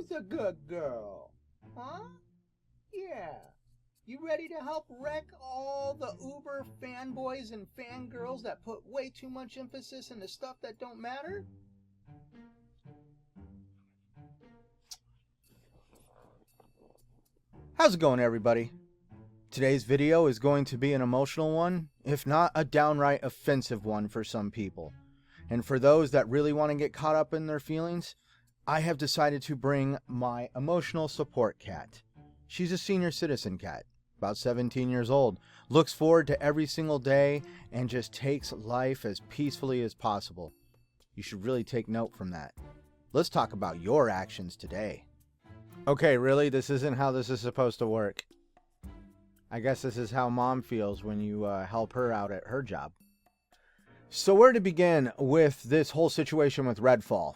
Who's a good girl? Huh? Yeah. You ready to help wreck all the Uber fanboys and fangirls that put way too much emphasis into stuff that don't matter? How's it going, everybody? Today's video is going to be an emotional one, if not a downright offensive one for some people. And for those that really want to get caught up in their feelings, I have decided to bring my emotional support cat. She's a senior citizen cat, about 17 years old, looks forward to every single day, and just takes life as peacefully as possible. You should really take note from that. Let's talk about your actions today. Okay, really? This isn't how this is supposed to work. I guess this is how mom feels when you help her out at her job. So where to begin with this whole situation with Redfall?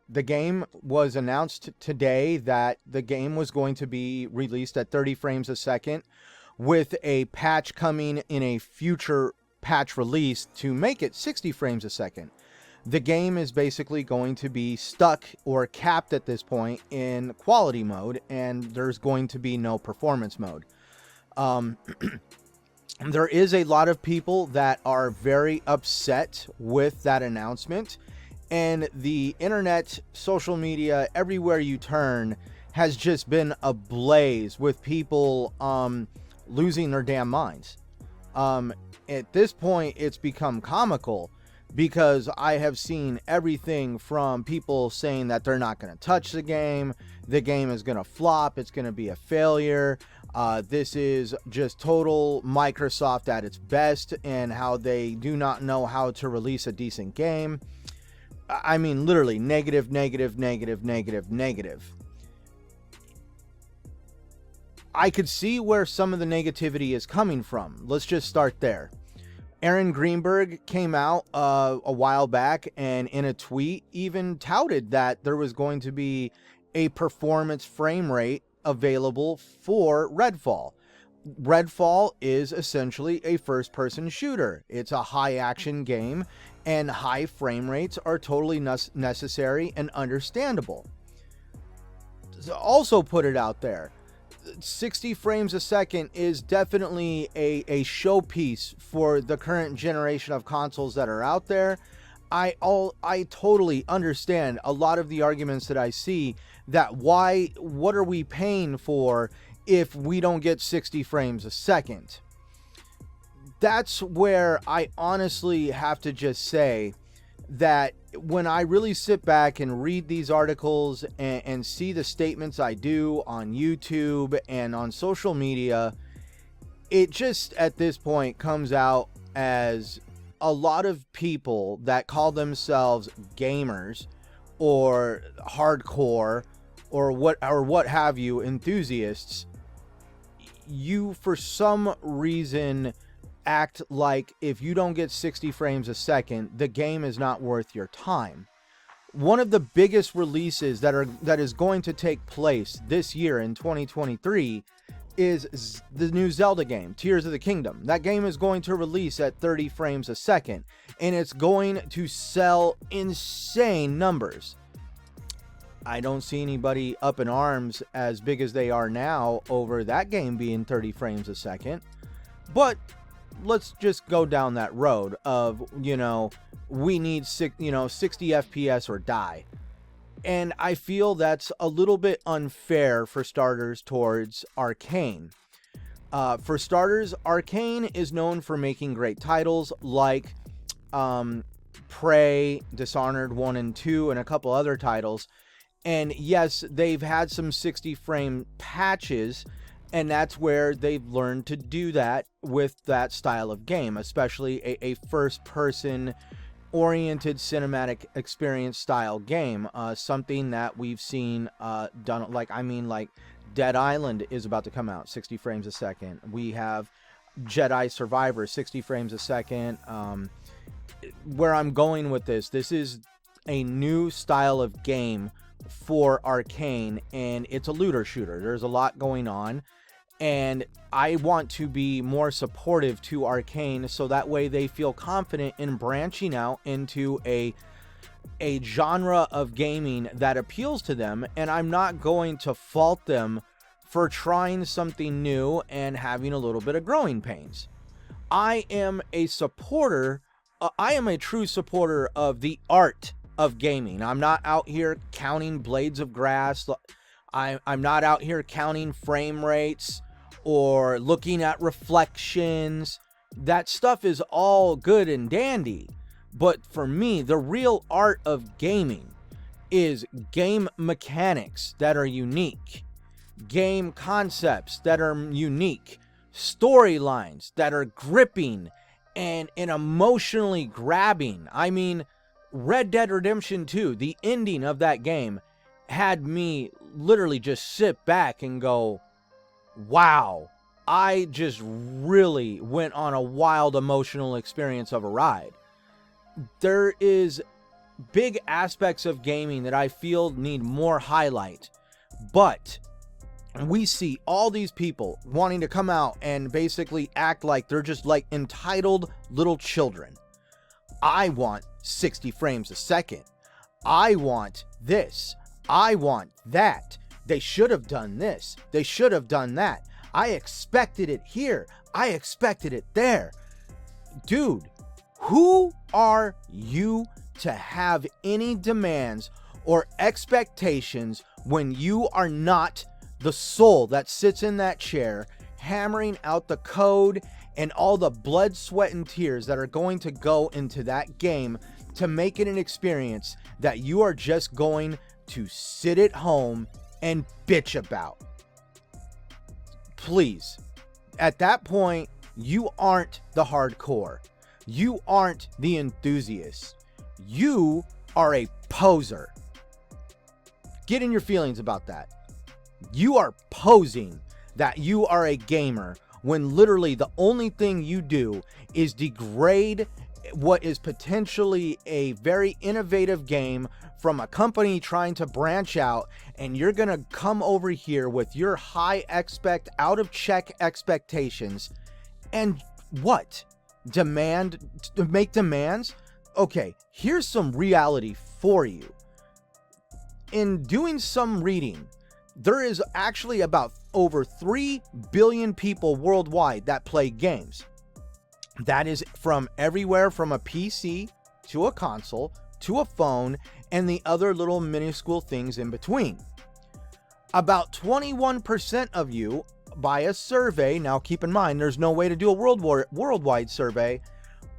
The game was announced today that the game was going to be released at 30 frames a second with a patch coming in a future patch release to make it 60 frames a second. The game is basically going to be stuck or capped at this point in quality mode, and there's going to be no performance mode. There is a lot of people that are very upset with that announcement, and the internet, social media, everywhere you turn has just been ablaze with people losing their damn minds. At this point, it's become comical, because I have seen everything from people saying that they're not going to touch the game is going to flop, it's going to be a failure, this is just total Microsoft at its best, and how they do not know how to release a decent game. I mean, literally, negative. I could see where some of the negativity is coming from. Let's just start there. Aaron Greenberg came out a while back and in a tweet even touted that there was going to be a performance frame rate available for Redfall. Redfall is essentially a first-person shooter. It's a high-action game, and high frame rates are totally necessary and understandable. So also put it out there. 60 frames a second is definitely a showpiece for the current generation of consoles that are out there. I totally understand a lot of the arguments that I see that what are we paying for if we don't get 60 frames a second? That's where I honestly have to just say that when I really sit back and read these articles and see the statements I do on YouTube and on social media, it just at this point comes out as a lot of people that call themselves gamers or hardcore or what have you, enthusiasts, you for some reason act like if you don't get 60 frames a second, the game is not worth your time. One of the biggest releases that is going to take place this year in 2023 is the new Zelda game, Tears of the Kingdom. That game is going to release at 30 frames a second, and it's going to sell insane numbers. I don't see anybody up in arms as big as they are now over that game being 30 frames a second, but let's just go down that road of, we need 60 FPS or die. And I feel that's a little bit unfair for starters towards Arcane. For starters, Arcane is known for making great titles like Prey, Dishonored 1 and 2, and a couple other titles. And yes, they've had some 60 frame patches, and that's where they've learned to do that with that style of game, especially a first-person oriented cinematic experience style game. Something that we've seen done, like Dead Island is about to come out, 60 frames a second. We have Jedi Survivor, 60 frames a second. Where I'm going with this is a new style of game for Arcane, and it's a looter shooter. There's a lot going on, and I want to be more supportive to Arcane so that way they feel confident in branching out into a a genre of gaming that appeals to them, and I'm not going to fault them for trying something new and having a little bit of growing pains. I am a true supporter of the art of gaming. I'm not out here counting blades of grass. I'm not out here counting frame rates or looking at reflections. That stuff is all good and dandy. But for me, the real art of gaming is game mechanics that are unique, game concepts that are unique, storylines that are gripping and emotionally grabbing. I mean, Red Dead Redemption 2, the ending of that game, had me literally just sit back and go, wow, I just really went on a wild emotional experience of a ride. There is big aspects of gaming that I feel need more highlight, but we see all these people wanting to come out and basically act like they're just like entitled little children. I want 60 frames a second. I want this. I want that. They should have done this. They should have done that. I expected it here. I expected it there. Dude, who are you to have any demands or expectations when you are not the soul that sits in that chair hammering out the code and all the blood, sweat, and tears that are going to go into that game to make it an experience that you are just going to sit at home and bitch about? Please, at that point, you aren't the hardcore. You aren't the enthusiast. You are a poser. Get in your feelings about that. You are posing that you are a gamer when literally the only thing you do is degrade what is potentially a very innovative game from a company trying to branch out, and you're gonna come over here with your out of check expectations and what? Make demands? Okay, here's some reality for you. In doing some reading, there is actually about over 3 billion people worldwide that play games. That is from everywhere from a PC to a console to a phone and the other little minuscule things in between. About 21% of you, by a survey, now keep in mind there's no way to do a worldwide survey,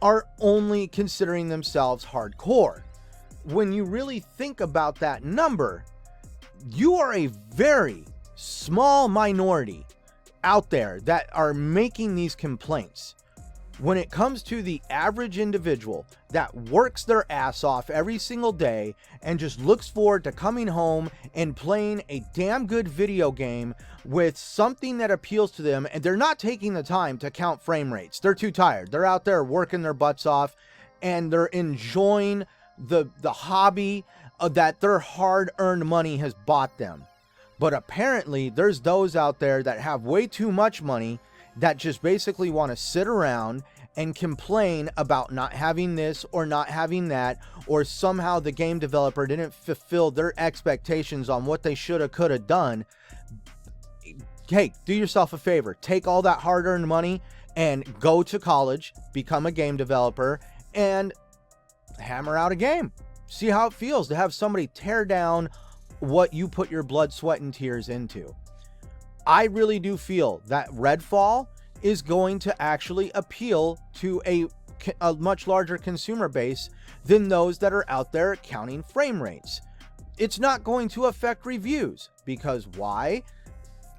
are only considering themselves hardcore. When you really think about that number, you are a very small minority out there that are making these complaints. When it comes to the average individual that works their ass off every single day and just looks forward to coming home and playing a damn good video game with something that appeals to them, and they're not taking the time to count frame rates. They're too tired. They're out there working their butts off and they're enjoying the hobby that their hard-earned money has bought them. But apparently there's those out there that have way too much money that just basically want to sit around and complain about not having this or not having that, or somehow the game developer didn't fulfill their expectations on what they should have, could have done. Hey, do yourself a favor. Take all that hard-earned money and go to college, become a game developer, and hammer out a game. See how it feels to have somebody tear down what you put your blood, sweat, and tears into. I really do feel that Redfall is going to actually appeal to a much larger consumer base than those that are out there counting frame rates. It's not going to affect reviews, because why?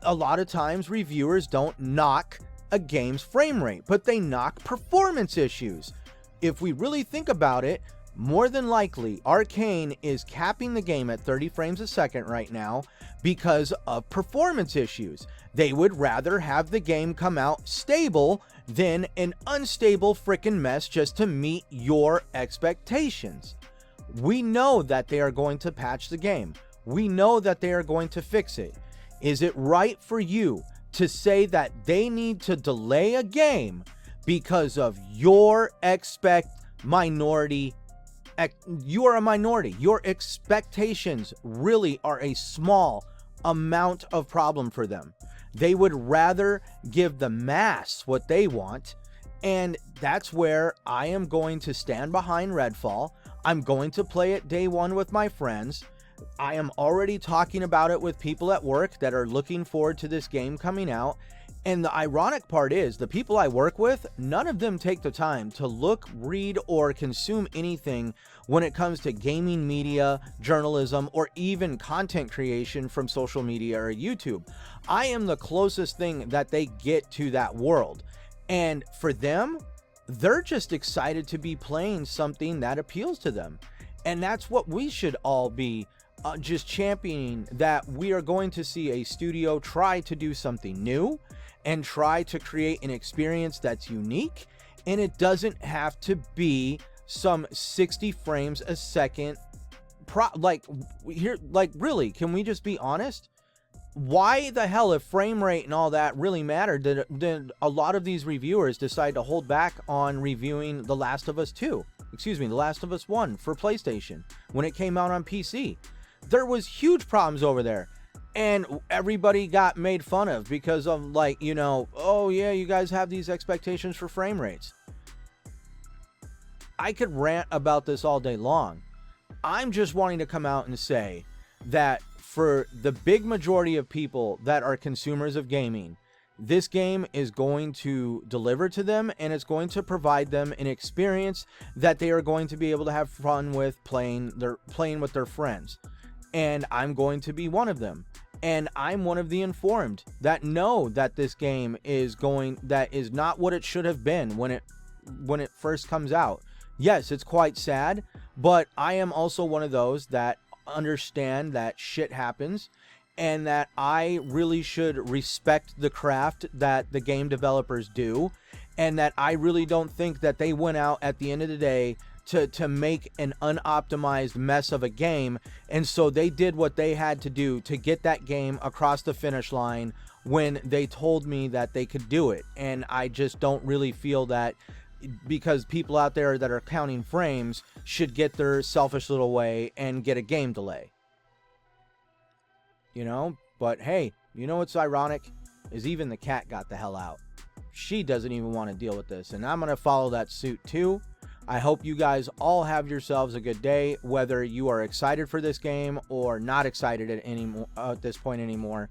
A lot of times reviewers don't knock a game's frame rate, but they knock performance issues. If we really think about it, more than likely, Arcane is capping the game at 30 frames a second right now because of performance issues. They would rather have the game come out stable than an unstable frickin' mess just to meet your expectations. We know that they are going to patch the game. We know that they are going to fix it. Is it right for you to say that they need to delay a game because of your minority You are a minority. Your expectations really are a small amount of problem for them. They would rather give the mass what they want, and that's where I am going to stand behind Redfall. I'm going to play it day one with my friends. I am already talking about it with people at work that are looking forward to this game coming out. And the ironic part is, the people I work with, none of them take the time to look, read, or consume anything when it comes to gaming media, journalism, or even content creation from social media or YouTube. I am the closest thing that they get to that world. And for them, they're just excited to be playing something that appeals to them. And that's what we should all be just championing, that we are going to see a studio try to do something new and try to create an experience that's unique, and it doesn't have to be some 60 frames a second really, can we just be honest? Why the hell, if frame rate and all that really mattered, did a lot of these reviewers decide to hold back on reviewing The Last of Us 2, The Last of Us 1 for PlayStation when it came out on PC? There was huge problems over there. And everybody got made fun of because of, like, you know, oh yeah, you guys have these expectations for frame rates. I could rant about this all day long. I'm just wanting to come out and say that for the big majority of people that are consumers of gaming, this game is going to deliver to them, and it's going to provide them an experience that they are going to be able to have fun with playing with their friends. And I'm going to be one of them. And I'm one of the informed that know that this game is not what it should have been when it first comes out. Yes, it's quite sad, but I am also one of those that understand that shit happens, and that I really should respect the craft that the game developers do, and that I really don't think that they went out at the end of the day to make an unoptimized mess of a game. And so they did what they had to do to get that game across the finish line when they told me that they could do it. And I just don't really feel that, because people out there that are counting frames should get their selfish little way and get a game delay. You know? But hey, you know what's ironic? Is even the cat got the hell out. She doesn't even want to deal with this, and I'm going to follow that suit too. I hope you guys all have yourselves a good day, whether you are excited for this game or not excited at this point anymore.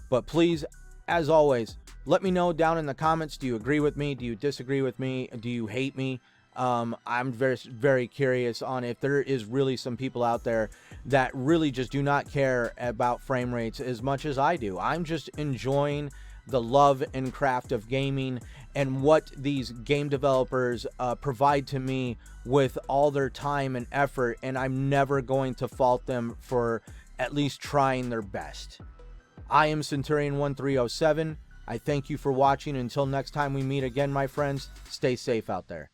But please, as always, let me know down in the comments. Do you agree with me? Do you disagree with me? Do you hate me? I'm very, very curious on if there is really some people out there that really just do not care about frame rates as much as I do. I'm just enjoying the love and craft of gaming and what these game developers provide to me with all their time and effort, and I'm never going to fault them for at least trying their best. I am Centurion1307. I thank you for watching. Until next time we meet again, my friends, stay safe out there.